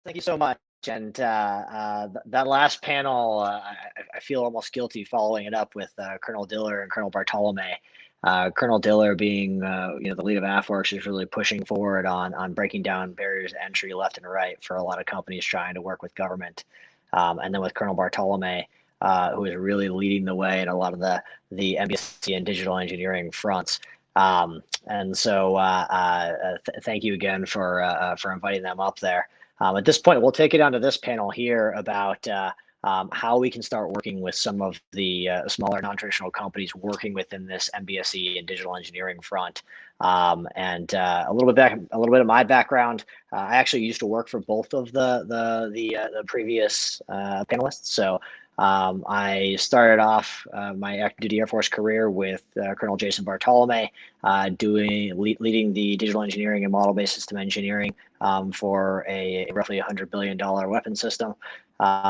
Thank you so much. And that last panel, I feel almost guilty following it up with Colonel Diller and Colonel Bartolome. Colonel Diller being, the lead of AFWorks is really pushing forward on breaking down barriers to entry left and right for a lot of companies trying to work with government. And then with Colonel Bartolome, who is really leading the way in a lot of the MBSE and digital engineering fronts. And so thank you again for inviting them up there. At this point, we'll take it on to this panel here about how we can start working with some of the smaller non-traditional companies working within this MBSE and digital engineering front. And a little bit of my background. I actually used to work for both of the previous panelists. So I started off my active duty Air Force career with Colonel Jason Bartolome, leading the digital engineering and model-based system engineering for a roughly $100 billion weapon system.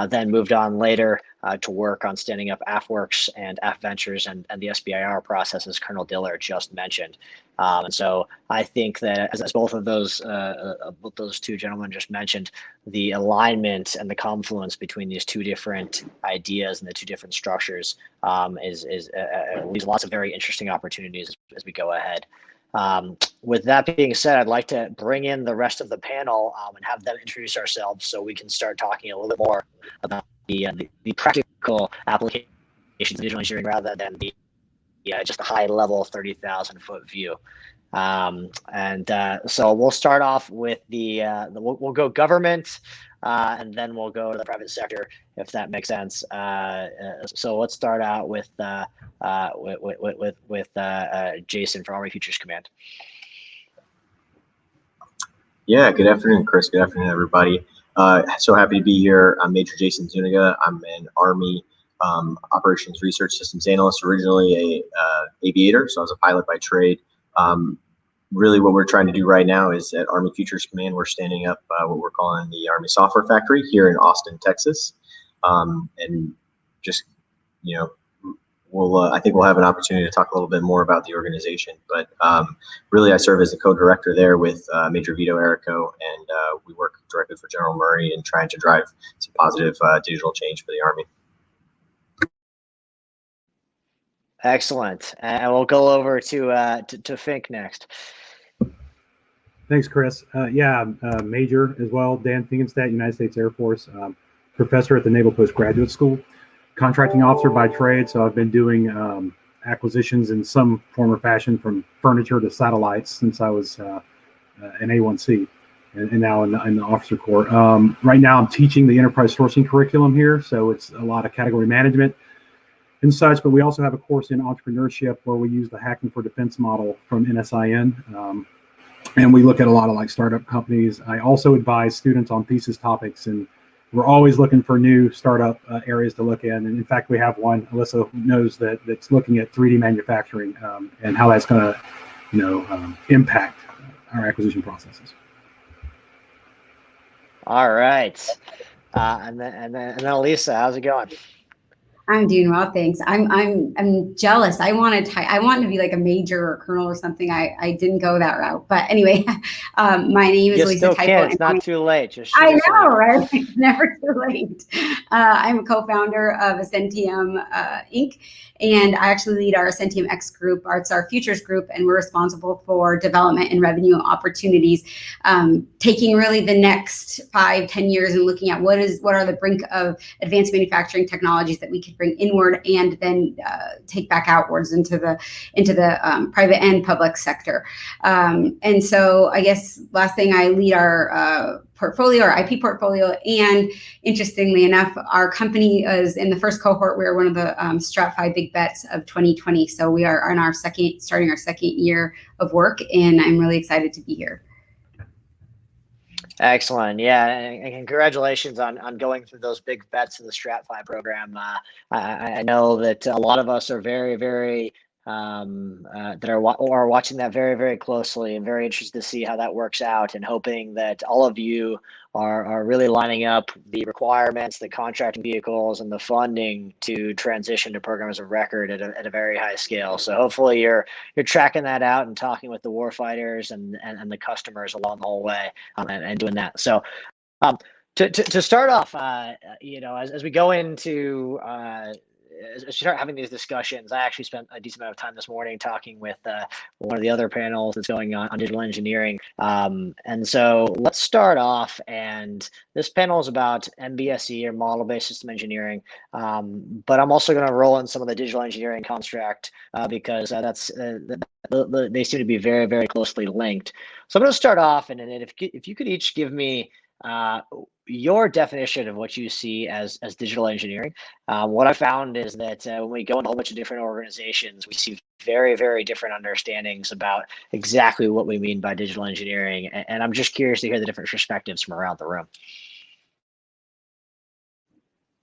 Then moved on later to work on standing up AFWorks and AFVentures and the SBIR process, as Colonel Diller just mentioned. And so I think that as both of those two gentlemen just mentioned, the alignment and the confluence between these two different ideas and the two different structures leaves lots of very interesting opportunities as we go ahead. With that being said, I'd like to bring in the rest of the panel and have them introduce ourselves so we can start talking a little bit more about the practical applications of digital engineering rather than just a high level 30,000 foot view. So we'll start off with we'll go government and then we'll go to the private sector, if that makes sense. So let's start out with Jason from Army Futures Command. Yeah, good afternoon, Chris. Good afternoon, everybody. So happy to be here. I'm Major Jason Zuniga. I'm an Army Operations Research Systems Analyst, originally a aviator, so I was a pilot by trade. Really what we're trying to do right now is at Army Futures Command, we're standing up what we're calling the Army Software Factory here in Austin, Texas. And just, I think we'll have an opportunity to talk a little bit more about the organization. But really I serve as the co-director there with Major Vito Errico, and we work directly for General Murray and trying to drive some positive digital change for the Army. Excellent. And we'll go over to Fink next. Thanks, Chris. Major as well, Dan Finkenstein, United States Air Force, professor at the Naval Postgraduate School, contracting officer by trade. So I've been doing acquisitions in some form or fashion, from furniture to satellites, since I was an A1C and now in the officer corps. Right now I'm teaching the enterprise sourcing curriculum here. So it's a lot of category management and such, but we also have a course in entrepreneurship where we use the Hacking for Defense model from NSIN. And we look at a lot of like startup companies. I also advise students on thesis topics, and we're always looking for new startup areas to look in. And in fact, we have one, Alyssa knows, that's looking at 3D manufacturing and how that's going to, impact our acquisition processes. All right. And then Elisa, how's it going? I'm doing well, thanks. I'm jealous. I wanted to be like a major or colonel or something. I didn't go that route, but anyway, my name is Lisa Typo. It's not too late. I know, right? It's never too late. I'm a co-founder of Ascentium Inc., and I actually lead our Ascentium X group. It's our futures group, and we're responsible for development and revenue opportunities, taking really the next 5-10 years and looking at what are the brink of advanced manufacturing technologies that we could bring inward and then take back outwards into the private and public sector. And so I guess last thing, I lead our portfolio, our IP portfolio, and interestingly enough, our company is in the first cohort. We are one of the Strat 5 big bets of 2020. So we are on starting our second year of work, and I'm really excited to be here. Excellent. Yeah, and congratulations on going through those big bets in the Strat 5 program. I know that a lot of us are very, very that are watching that very, very closely, and very interested to see how that works out, and hoping that all of you are really lining up the requirements, the contracting vehicles, and the funding to transition to programs of record at a very high scale. So hopefully you're tracking that out and talking with the warfighters and the customers along the whole way, and doing that. So To start off, as we go into as we start having these discussions, I actually spent a decent amount of time this morning talking with one of the other panels that's going on digital engineering. And so let's start off. And this panel is about MBSE, or model-based system engineering. But I'm also going to roll in some of the digital engineering construct because they seem to be very, very closely linked. So I'm going to start off, and if you could each give me your definition of what you see as digital engineering. What I found is that when we go into a whole bunch of different organizations, we see very, very different understandings about exactly what we mean by digital engineering. And I'm just curious to hear the different perspectives from around the room.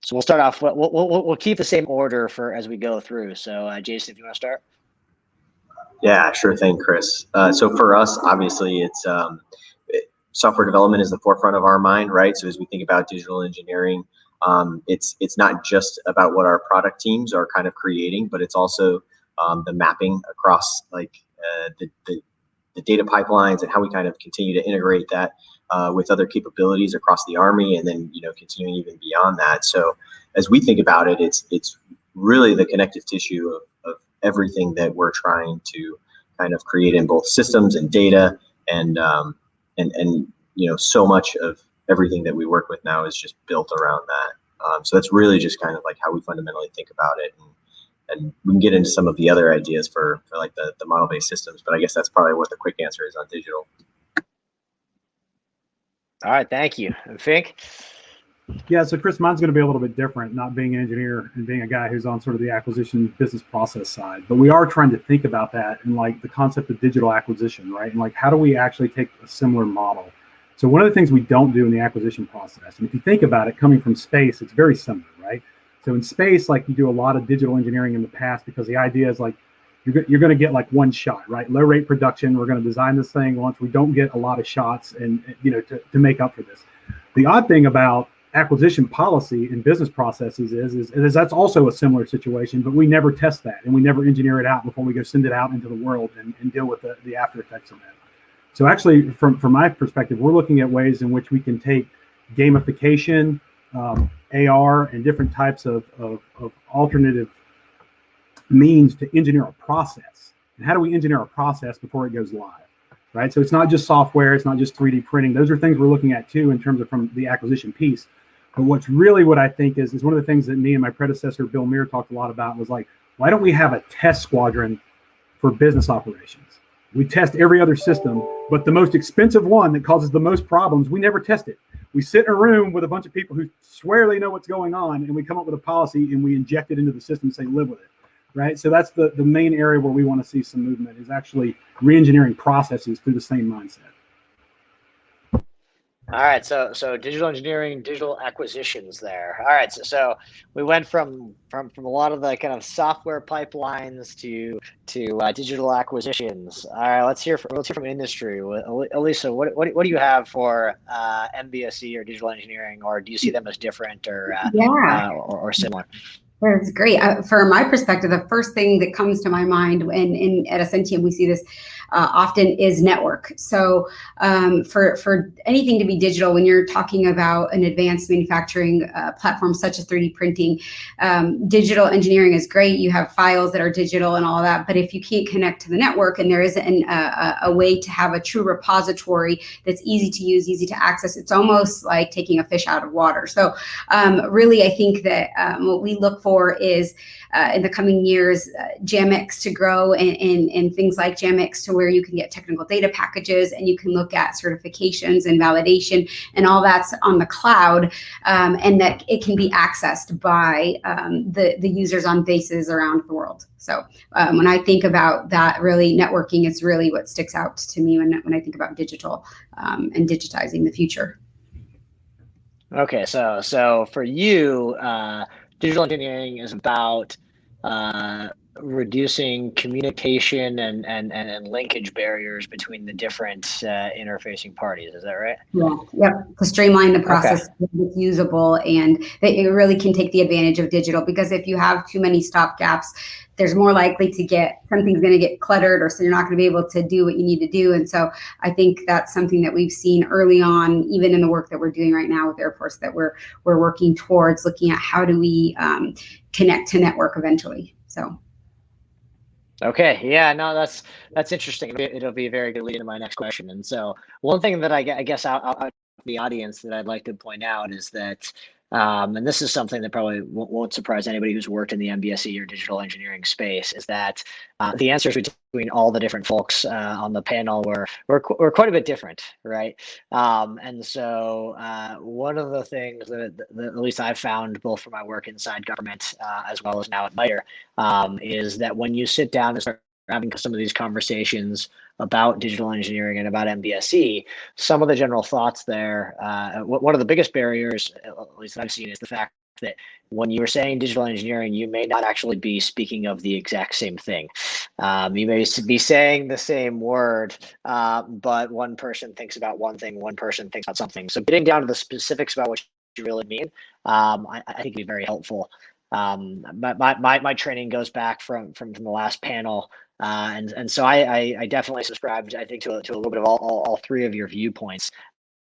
So we'll start off. We'll keep the same order for as we go through. So Jason, if you want to start. Yeah, sure thing, Chris. So for us, obviously, it's software development is the forefront of our mind, right? So as we think about digital engineering, it's not just about what our product teams are kind of creating, but it's also the mapping across like the data pipelines and how we kind of continue to integrate that with other capabilities across the Army, and then continuing even beyond that. So as we think about it, it's really the connective tissue of everything that we're trying to kind of create in both systems and data, and so much of everything that we work with now is just built around that. So that's really just kind of like how we fundamentally think about it, and we can get into some of the other ideas for like the model-based systems, but I guess that's probably what the quick answer is on digital. All right, thank you. And Fink? Yeah, so Chris, mine's going to be a little bit different, not being an engineer and being a guy who's on sort of the acquisition business process side. But we are trying to think about that and like the concept of digital acquisition, right? And like, how do we actually take a similar model? So one of the things we don't do in the acquisition process, and if you think about it, coming from space, it's very similar, right? So in space, like you do a lot of digital engineering in the past because the idea is like, you're going to get like one shot, right? Low rate production. We're going to design this thing once we don't get a lot of shots, and to make up for this. The odd thing about acquisition policy and business processes is that's also a similar situation, but we never test that and we never engineer it out before we go send it out into the world and deal with the after effects of that. So actually, from my perspective, we're looking at ways in which we can take gamification, AR, and different types of alternative means to engineer a process. And how do we engineer a process before it goes live? Right. So it's not just software, it's not just 3D printing. Those are things we're looking at too in terms of from the acquisition piece. But what I think is one of the things that me and my predecessor, Bill Muir, talked a lot about was like, why don't we have a test squadron for business operations? We test every other system, but the most expensive one that causes the most problems, we never test it. We sit in a room with a bunch of people who swear they know what's going on, and we come up with a policy and we inject it into the system and say, live with it. Right. So that's the main area where we want to see some movement, is actually re-engineering processes through the same mindset. All right, so digital engineering, digital acquisitions there. All right, so we went from a lot of the kind of software pipelines to digital acquisitions. All right, let's hear from industry. Elisa, what do you have for MBSE or digital engineering, or do you see them as different or similar? That's great. From my perspective, the first thing that comes to my mind at Ascentium, we see this often is network. So for anything to be digital, when you're talking about an advanced manufacturing platform such as 3D printing, digital engineering is great. You have files that are digital and all that, but if you can't connect to the network and there isn't a way to have a true repository that's easy to use, easy to access, it's almost like taking a fish out of water. So really, I think that what we look for is in the coming years, JAMX to grow and things like JAMX to where you can get technical data packages and you can look at certifications and validation, and all that's on the cloud, and that it can be accessed by the users on bases around the world. So when I think about that, really networking is really what sticks out to me when I think about digital and digitizing the future. Okay, so for you, digital engineering is about reducing communication and linkage barriers between the different interfacing parties. Is that right? Yeah, yep. To streamline the Okay. process, it's usable, and that it really can take the advantage of digital, because if you have too many stop gaps, there's more likely to get something's going to get cluttered, or so you're not going to be able to do what you need to do. And so I think that's something that we've seen early on, even in the work that we're doing right now with Air Force, that we're working towards looking at how do we connect to network eventually. So. Okay, yeah, no, that's interesting. It'll be a very good lead into my next question. And so one thing that I guess out the audience that I'd like to point out is that, and this is something that probably won't surprise anybody who's worked in the MBSE or digital engineering space, is that the answers between all the different folks on the panel were quite a bit different, right? And so one of the things that at least I've found, both for my work inside government as well as now at MITRE, is that when you sit down and start having some of these conversations about digital engineering and about MBSE, some of the general thoughts there, one of the biggest barriers, at least I've seen, is the fact that when you were saying digital engineering, you may not actually be speaking of the exact same thing. You may be saying the same word, but one person thinks about one thing, one person thinks about something. So getting down to the specifics about what you really mean, I think would be very helpful. My training goes back from the last panel, and so I definitely subscribed, I think, to a little bit of all three of your viewpoints.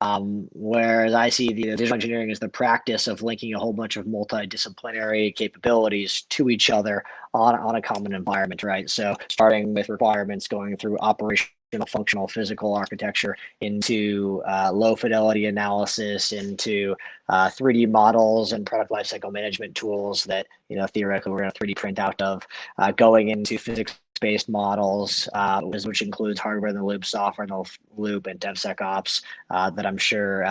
Whereas I see the digital engineering as the practice of linking a whole bunch of multidisciplinary capabilities to each other on a common environment, right? So starting with requirements, going through operational, functional, physical architecture, into low fidelity analysis, into 3D models and product lifecycle management tools that, theoretically we're going to 3D print out of, going into physics-based models, which includes hardware in the loop, software in the loop, and DevSecOps, that I'm sure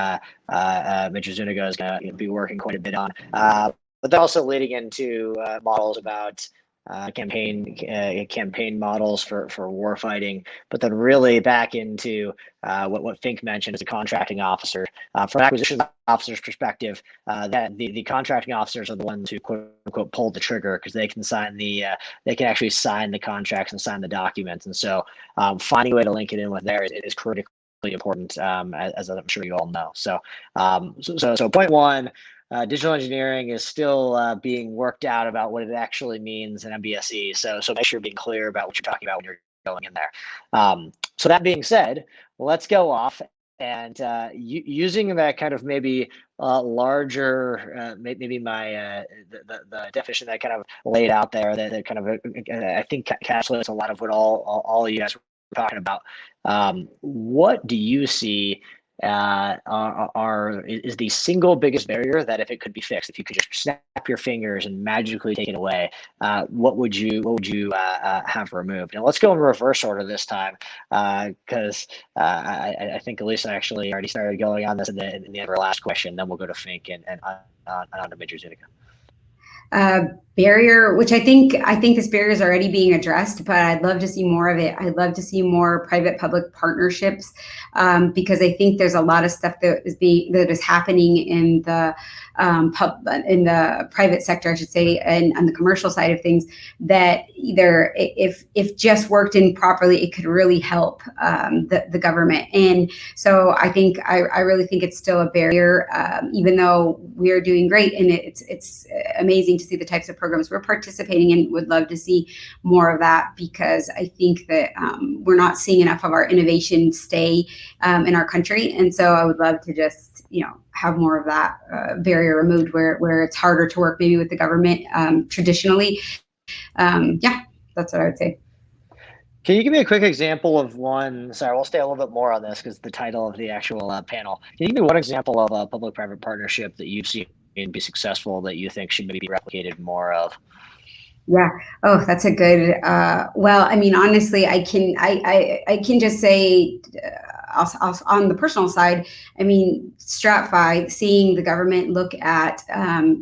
Major Zuniga is going to be working quite a bit on. But they're also leading into models about campaign models for war fighting, but then really back into what Fink mentioned as a contracting officer. From an acquisition officer's perspective, that the contracting officers are the ones who quote unquote pull the trigger, because they can actually sign the contracts and sign the documents. And so finding a way to link it in with there is critically important, as I'm sure you all know. So point one, digital engineering is still being worked out about what it actually means in MBSE. So make sure you're being clear about what you're talking about when you're going in there. So that being said, let's go off and using that kind of maybe larger, maybe my the definition that I kind of laid out there, that kind of I think encapsulates a lot of what all you guys were talking about. What do you see is the single biggest barrier that, if it could be fixed, if you could just snap your fingers and magically take it away, what would you have removed? And let's go in reverse order this time, because I think Elisa actually already started going on this in the end of our last question. Then we'll go to Fink and on to Major Zuniga. Barrier, which I think this barrier is already being addressed, but I'd love to see more of it. I'd love to see more private-public partnerships, because I think there's a lot of stuff that is happening in the private sector, I should say, and on the commercial side of things, that either if just worked in properly, it could really help the government. And so I really think it's still a barrier, even though we are doing great, and it's amazing to see the types of programs we're participating in. Would love to see more of that, because I think that we're not seeing enough of our innovation stay in our country. And so I would love to just have more of that barrier removed, where it's harder to work maybe with the government traditionally. Yeah, that's what I would say. Can you give me a quick example of one? Sorry, we'll stay a little bit more on this because the title of the actual panel. Can you give me one example of a public-private partnership that you've seen be successful that you think should maybe be replicated more of? Yeah. Oh, that's a good. Well, I mean, honestly, I can just say, on the personal side, I mean, StratFi, seeing the government look at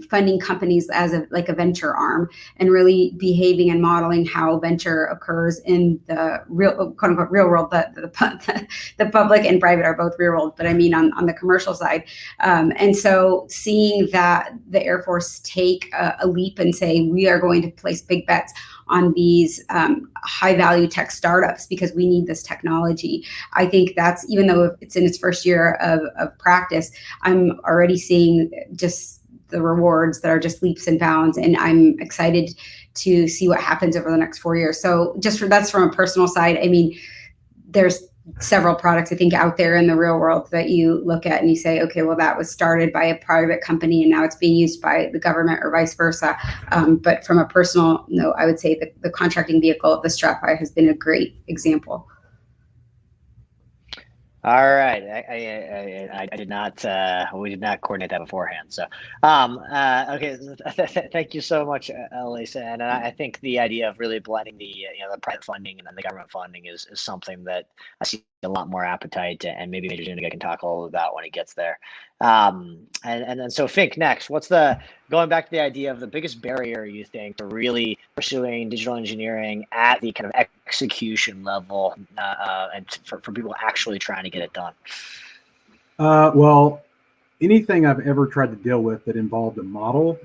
funding companies as a venture arm, and really behaving and modeling how venture occurs in the real, quote unquote, real world. The public and private are both real world, but I mean on the commercial side. And so seeing that the Air Force take a leap and say, we are going to place big bets on these high value tech startups because we need this technology. I think that's, even though it's in its first year of practice, I'm already seeing just the rewards that are just leaps and bounds, and I'm excited to see what happens over the next 4 years. So that's from a personal side. I mean, there's several products I think out there in the real world that you look at and you say, okay, well, that was started by a private company and now it's being used by the government or vice versa. But from a personal note, I would say the contracting vehicle of the StratFi has been a great example. All right, I did not. We did not coordinate that beforehand. So, okay. Thank you so much, Lisa. And I think the idea of really blending the the private funding and then the government funding is something that I see a lot more appetite, and maybe Major Zuniga can talk a little about when he gets there. And then so Fink, next, what's going back to the idea of the biggest barrier you think to really pursuing digital engineering at the kind of execution level, and for people actually trying to get it done? Well, anything I've ever tried to deal with that involved a model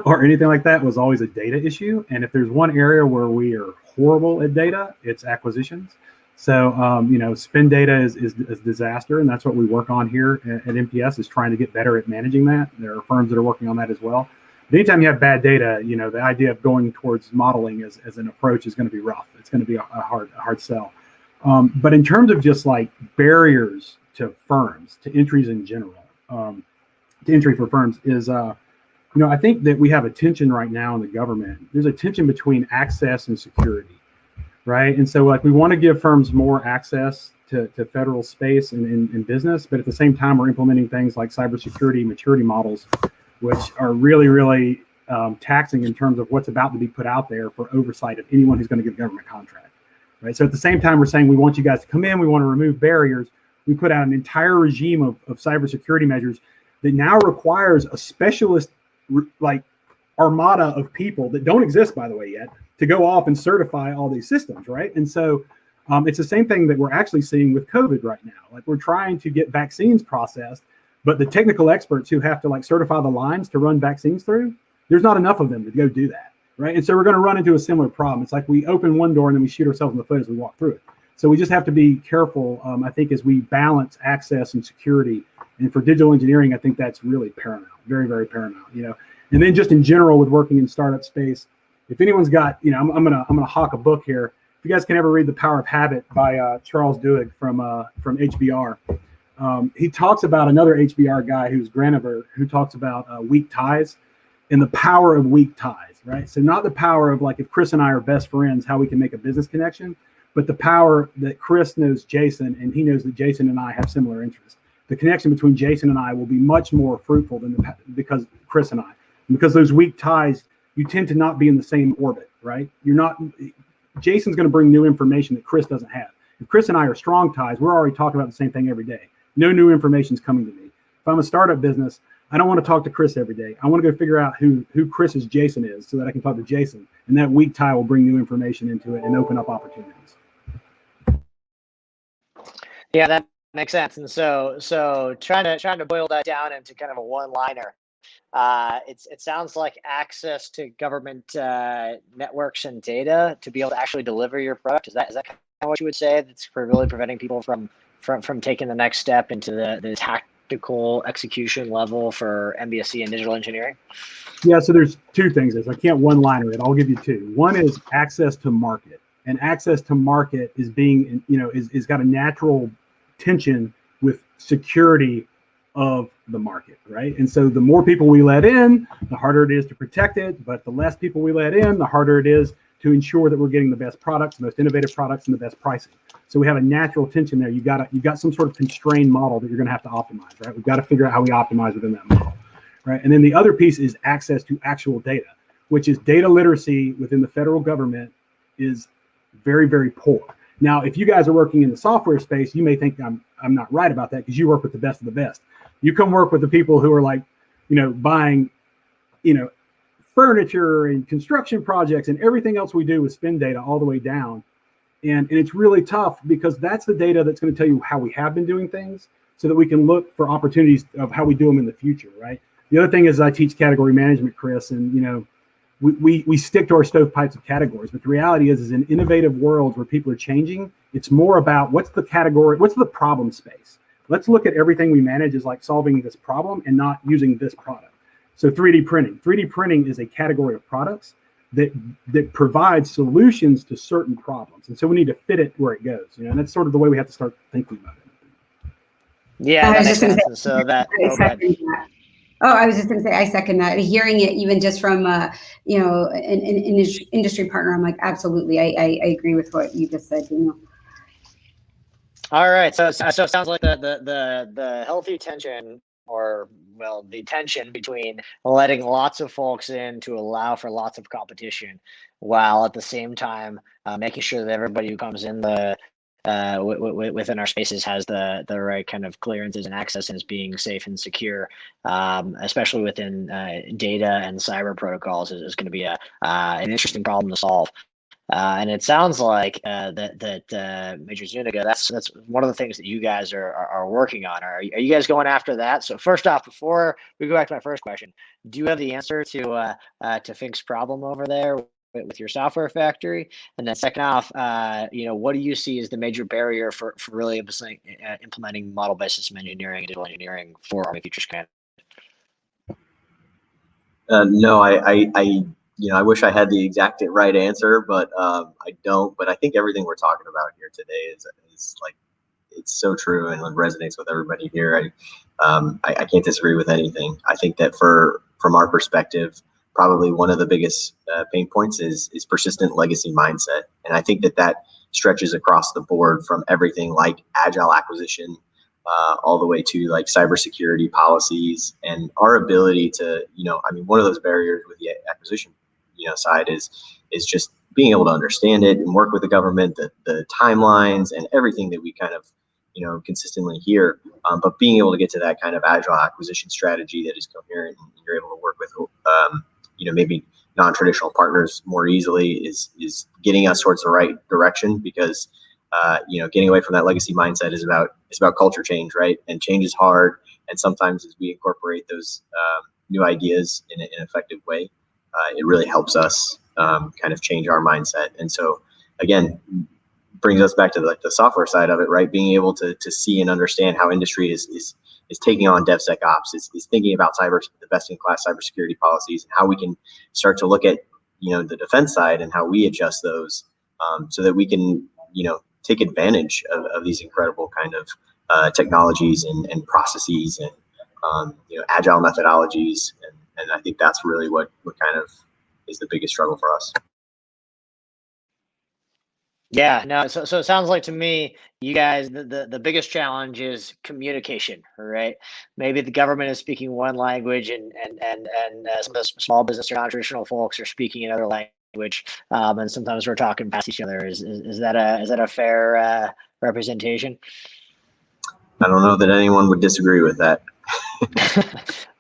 or anything like that was always a data issue. And if there's one area where we are horrible at data, it's acquisitions. So, spend data is a disaster, and that's what we work on here at MPS, is trying to get better at managing that. There are firms that are working on that as well. But anytime you have bad data, the idea of going towards modeling as an approach is going to be rough. It's going to be a hard sell. But in terms of just like barriers to firms, to entries in general, to entry for firms is, I think that we have a tension right now in the government. There's a tension between access and security. Right. And so we want to give firms more access to federal space and business, but at the same time, we're implementing things like cybersecurity maturity models, which are really, really taxing in terms of what's about to be put out there for oversight of anyone who's going to give a government contract. Right. So at the same time, we're saying we want you guys to come in. We want to remove barriers. We put out an entire regime of cybersecurity measures that now requires a specialist armada of people that don't exist, by the way, yet, to go off and certify all these systems, right? And so it's the same thing that we're actually seeing with COVID right now. We're trying to get vaccines processed, but the technical experts who have to certify the lines to run vaccines through, there's not enough of them to go do that, right? And so we're going to run into a similar problem. It's like we open one door and then we shoot ourselves in the foot as we walk through it. So we just have to be careful, I think, as we balance access and security. And for digital engineering, I think that's really paramount, very, very paramount, And then just in general with working in startup space, if anyone's got, I'm gonna hawk a book here. If you guys can ever read The Power of Habit by Charles Duhigg from HBR, he talks about another HBR guy who's Granover, who talks about weak ties and the power of weak ties, right? So not the power of if Chris and I are best friends, how we can make a business connection, but the power that Chris knows Jason and he knows that Jason and I have similar interests. The connection between Jason and I will be much more fruitful because Chris and I, because those weak ties, you tend to not be in the same orbit, right? Jason's going to bring new information that Chris doesn't have. If Chris and I are strong ties, we're already talking about the same thing every day. No new information is coming to me. If I'm a startup business, I don't want to talk to Chris every day. I want to go figure out who Chris's Jason is so that I can talk to Jason. And that weak tie will bring new information into it and open up opportunities. Yeah, that makes sense. And so trying to boil that down into kind of a one-liner. It sounds like access to government networks and data to be able to actually deliver your product. Is that kind of what you would say? That's for really preventing people from taking the next step into the tactical execution level for MBSE and digital engineering? Yeah, so there's two things. I can't one-liner it. I'll give you two. One is access to market, and access to market is is got a natural tension with security of the market, right? And so the more people we let in, the harder it is to protect it. But the less people we let in, the harder it is to ensure that we're getting the best products, the most innovative products, and the best pricing. So we have a natural tension there. You've got some sort of constrained model that you're going to have to optimize, right? We've got to figure out how we optimize within that model, right? And then the other piece is access to actual data, which is data literacy within the federal government is very, very poor. Now, if you guys are working in the software space, you may think I'm not right about that because you work with the best of the best. You come work with the people who are buying, furniture and construction projects and everything else we do with spend data all the way down. And it's really tough because that's the data that's going to tell you how we have been doing things so that we can look for opportunities of how we do them in the future, right? The other thing is I teach category management, Chris, and, we stick to our stovepipes of categories, but the reality is in innovative worlds where people are changing, it's more about what's the category, what's the problem space. Let's look at everything we manage as like solving this problem and not using this product. So 3D printing. 3D printing is a category of products that provides solutions to certain problems. And so we need to fit it where it goes, and that's sort of the way we have to start thinking about it. Yeah, that makes sense. And so that, I was just going to say, I second that. Hearing it even just from, an industry partner, I'm like, absolutely. I agree with what you just said, All right. So it sounds like the healthy tension, or the tension between letting lots of folks in to allow for lots of competition, while at the same time making sure that everybody who comes in within our spaces has the right kind of clearances and access and is being safe and secure, especially within data and cyber protocols, is going to be an interesting problem to solve. And it sounds like that Major Zuniga, that's one of the things that you guys are working on. Are you guys going after that? So first off, before we go back to my first question, do you have the answer to Fink's problem over there with your software factory? And then second off, what do you see as the major barrier for really implementing model-based system engineering and digital engineering for Army Futures Command? No, I wish I had the exact right answer, but I don't. But I think everything we're talking about here today is like, it's so true and it resonates with everybody here. I can't disagree with anything. I think that from our perspective, probably one of the biggest pain points is persistent legacy mindset, and I think that stretches across the board from everything like agile acquisition all the way to like cybersecurity policies, and our ability to, one of those barriers with the acquisition side is just being able to understand it and work with the government, the timelines and everything that we kind of consistently hear, but being able to get to that kind of agile acquisition strategy that is coherent and you're able to work with maybe non-traditional partners more easily is getting us towards the right direction, because getting away from that legacy mindset is about culture change, right? And change is hard, and sometimes as we incorporate those new ideas in an effective way, it really helps us kind of change our mindset. And so again, brings us back to the software side of it, right? Being able to see and understand how industry is taking on DevSecOps, is thinking about the best-in-class cybersecurity policies, and how we can start to look at the defense side and how we adjust those, so that we can take advantage of these incredible kind of technologies and processes and agile methodologies, and I think that's really what kind of is the biggest struggle for us. Yeah, no, so it sounds like to me, you guys, the biggest challenge is communication, right? Maybe the government is speaking one language, and some of the small business or non-traditional folks are speaking another language, and sometimes we're talking past each other. Is that a fair representation? I don't know that anyone would disagree with that.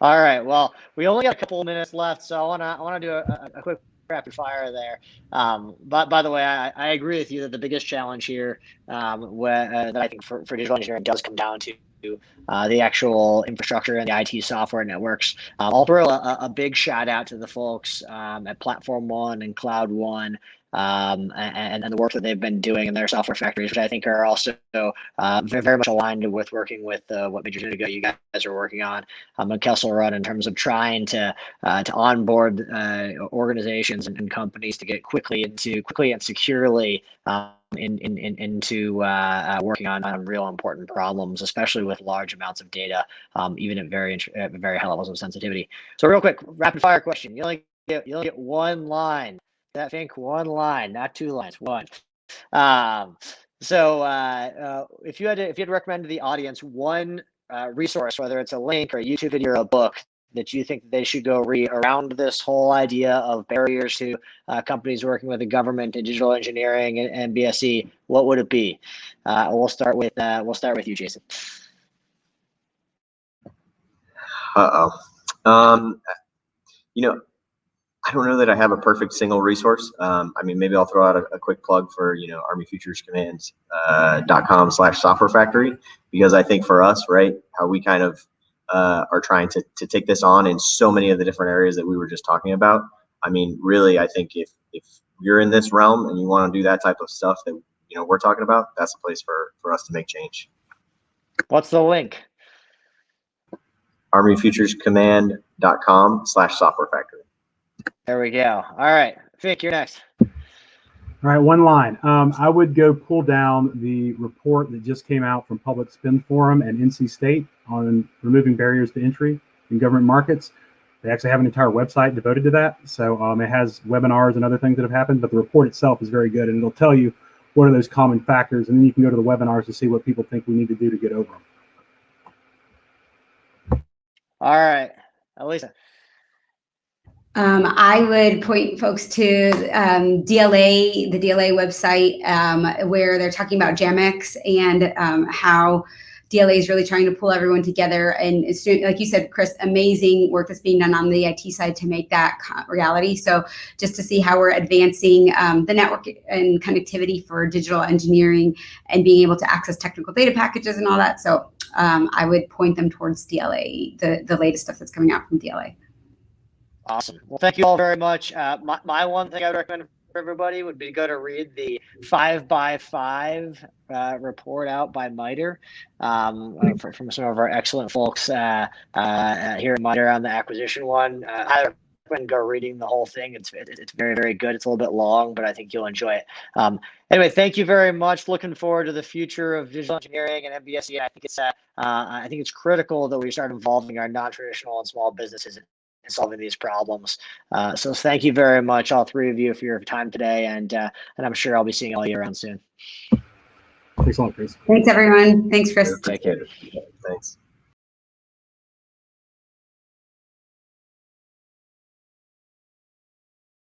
All right. Well, we only got a couple of minutes left, so I want to do a quick rapid fire there. But by the way, I agree with you that the biggest challenge here, that I think for digital engineering, does come down to the actual infrastructure and the IT software networks. I'll throw a big shout out to the folks at Platform One and Cloud One, and the work that they've been doing in their software factories, which I think are also very, very much aligned with working with what Major Zuniga you guys are working on, and Kessel Run, in terms of trying to onboard organizations and companies to get quickly and securely into working on real important problems, especially with large amounts of data, even at very high levels of sensitivity. So real quick, rapid fire question. You only get one line. That Fink, one line, not two lines, one. So if you had to recommend to the audience one resource, whether it's a link or a YouTube video or a book, that you think they should go read around this whole idea of barriers to companies working with the government and digital engineering and MBSE, what would it be? We'll start with you, Jason. I don't know that I have a perfect single resource. Maybe I'll throw out a quick plug for, armyfuturescommand.com/software factory, because I think for us, right, how we kind of are trying to take this on in so many of the different areas that we were just talking about, I mean, really, I think if you're in this realm and you want to do that type of stuff that we're talking about, that's a place for us to make change. What's the link? ArmyFuturesCommand.com/software factory. There we go. All right, Fink, you're next. All right, one line. I would go pull down the report that just came out from Public Spend Forum and NC State on removing barriers to entry in government markets. They actually have an entire website devoted to that. So it has webinars and other things that have happened, but the report itself is very good, and it'll tell you what are those common factors, and then you can go to the webinars to see what people think we need to do to get over them. All right, Elisa. I would point folks to DLA, the DLA website, where they're talking about JAMX and how DLA is really trying to pull everyone together. And it's, like you said, Chris, amazing work that's being done on the IT side to make that reality. So just to see how we're advancing the network and connectivity for digital engineering and being able to access technical data packages and all that. So I would point them towards DLA, the latest stuff that's coming out from DLA. Awesome. Well, thank you all very much. My one thing I would recommend for everybody would be to go to read the 5x5 report out by MITRE from some of our excellent folks here at MITRE on the acquisition one. I recommend go reading the whole thing. It's very, very good. It's a little bit long, but I think you'll enjoy it. Anyway, thank you very much. Looking forward to the future of digital engineering and MBSE. I think it's critical that we start involving our non-traditional and small businesses in solving these problems. So thank you very much, all three of you, for your time today, and I'm sure I'll be seeing all you around soon. Thanks a lot, Chris. Thanks, everyone. Thanks, Chris. Take care. Thanks.